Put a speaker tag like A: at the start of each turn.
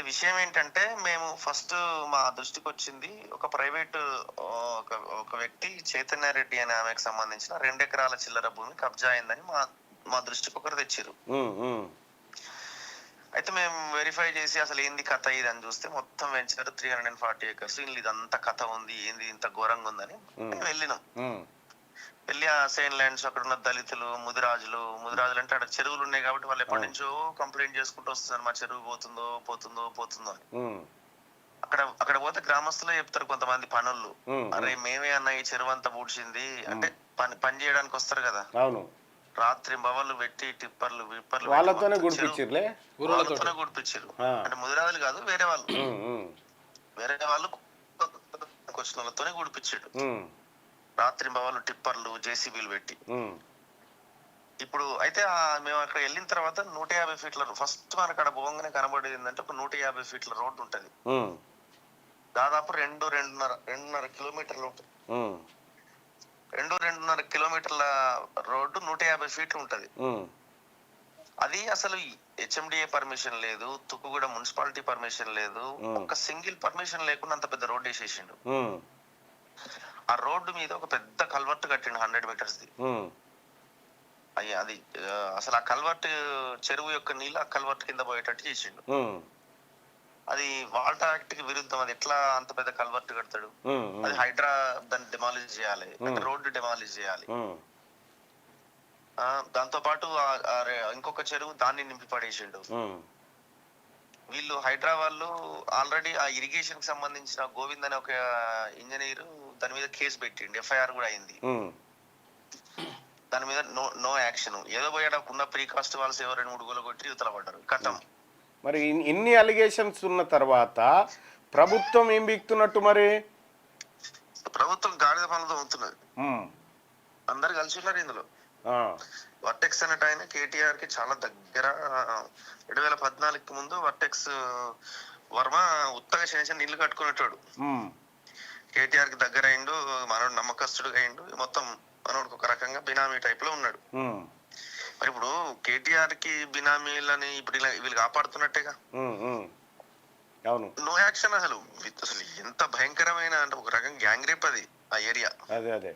A: విషయం ఏంటంటే మేము ఫస్ట్ మా దృష్టికొచ్చింది ఒక ప్రైవేటు ఒక ఒక వ్యక్తి చైతన్య రెడ్డి అనే ఆమెకు సంబంధించిన 2 ఎకరాల చిల్లర భూమి కబ్జా అయిందని మా మా దృష్టికి ఒకరు తెచ్చిర్రు.
B: హ్మ్. హ్మ్.
A: అయితే మేము వెరిఫై చేసి అసలు ఏంది కథ ఇది అని చూస్తే మొత్తం వెంచర్ 340 acres ఇదంతా కథ ఉంది, ఏంది ఇంత ఘోరంగా ఉందని
B: హ్మ్.
A: వెళ్ళినాం.
B: హ్మ్.
A: వెళ్ళి ఆ సెయిన్ ల్యాండ్స్ అక్కడ ఉన్న దళితులు, ముదిరాజులు అంటే అక్కడ చెరువులు ఉన్నాయి కాబట్టి వాళ్ళు ఎప్పటి
B: అవును.
A: నుంచో కంప్లైంట్ చేసుకుంటూ వస్తున్నారు, మా చెరువు పోతుందో పోతుందో పోతుందో అని.
B: హ్మ్.
A: అక్కడ అక్కడ పోతే గ్రామస్తులే చెప్తారు కొంతమంది పనులు,
B: హ్మ్.
A: అరే
B: హ్మ్.
A: మేమే అన్న ఈ చెరువు అంతా పూడ్చింది అంటే
B: హ్మ్.
A: పని చేయడానికి వస్తారు కదా.
B: అవును.
A: రాత్రి బవళ్ళు పెట్టి టిప్పర్లు విప్పర్లు పెట్టి
B: వాళ్ళతోనే
A: మొత్తం చెరువు
B: గుడిపిచ్చిర్రులే.
A: వాళ్ళతోనే గుడిపించారు.
B: ఆ!
A: అంటే ముదిరాజులు కాదు, వేరే వాళ్ళు
B: హ్మ్. హ్మ్.
A: వేరే వాళ్ళు వచ్చిన వాళ్ళతోనే గుడిపించాడు.
B: హ్మ్.
A: రాత్రి బవళ్ళు టిప్పర్లు జేసీబీలు పెట్టి.
B: హ్మ్.
A: ఇప్పుడు అయితే మేము అక్కడ వెళ్ళిన తర్వాత 150 ఫీట్ల ఫస్ట్ మనకు అక్కడ పోగానే కనబడేది ఏంటంటే ఒక 150 ఫీట్ల రోడ్డు ఉంటది.
B: హ్మ్.
A: దాదాపు 2.5 కిలోమీటర్లు ఉంటుంది.
B: హ్మ్.
A: 2.5 కిలోమీటర్ల రోడ్డు 150 ఫీట్లు ఉంటది.
B: హ్మ్.
A: అది అసలు హెచ్ఎండిఏ పర్మిషన్ లేదు, తుక్కుగూడ మున్సిపాలిటీ పర్మిషన్ లేదు,
B: హ్మ్.
A: ఒక్క సింగిల్ పర్మిషన్ లేకుండా అంత పెద్ద రోడ్డు వేసేసిండు.
B: హ్మ్.
A: ఆ రోడ్డు మీద ఒక పెద్ద కల్వర్ట్ కట్టిండు 100 మీటర్స్ ది.
B: హ్మ్.
A: అయ్యా అది అసలు ఆ కల్వర్ట్ చెరువు యొక్క నీళ్ళు ఆ కల్వర్ట్ కింద పోయేటట్టు చేసిండు.
B: హ్మ్.
A: అది వాటర్ యాక్ట్ కి విరుద్ధం. అది ఎట్లా అంత పెద్ద కల్వర్ట్ కడతాడు?
B: హ్మ్.
A: అది
B: హ్మ్.
A: హైడ్రా దాన్ని డెమాలిష్ చేయాలి, అంటే
B: హ్మ్.
A: రోడ్డు డెమాలిష్ చేయాలి.
B: హ్మ్.
A: దాంతో పాటు ఇంకొక చెరువు దాన్ని నింపి పడేసిండు.
B: హ్మ్.
A: వీళ్ళు హైడ్రా వాళ్ళు ఆల్రెడీ ఆ ఇరిగేషన్ కి సంబంధించిన గోవింద్ అనే ఒక ఇంజనీర్ దాని మీద కేసు పెట్టిండు, ఎఫ్ఐఆర్ కూడా అయింది.
B: హ్మ్.
A: దాని మీద నో నో యాక్షన్. ఏదో పోయాడు ఉన్న ప్రీ కాస్ట్ వాళ్ళస్ ఎవరు 2-3 గోలు కొట్టి యువతల పడ్డారు, కథం.
B: మరి ఇన్ని అలిగేషన్స్ ఉన్న తర్వాత ప్రభుత్వం ఏం బిక్తున్నట్టు మరి?
A: ప్రభుత్వం గాడిద పనులతో అవుతున్నది.
B: హ్మ్.
A: అందరు కలిసి ఉన్నారు ఇందులో.
B: ఆ!
A: వర్టెక్స్ అన్నట్టు ఆయన కేటీఆర్ కి చాలా దగ్గర. 2014కి ముందు వర్టెక్స్ వర్మ ఉత్తగా చిన్న ఇల్లు కట్టుకునేటాడు.
B: హ్మ్.
A: కేటీఆర్ కి దగ్గర అయిండు, మనోడు నమ్మకస్తుడుగా అయిండు, మొత్తం మనోడికి ఒక రకంగా బినామీ టైప్ లో ఉన్నాడు.
B: హ్మ్.
A: మరి ఇప్పుడు కేటీఆర్ కి బినామీలని ఇప్పుడు వీళ్ళు కాపాడుతున్నట్టేగా.
B: హ్మ్. హ్మ్. అవును.
A: No action. అసలు ఎంత భయంకరమైన అంటే ఒక రకంగా గ్యాంగ్ రేప్ అది ఆ ఏరియా.
B: అదే. అదే.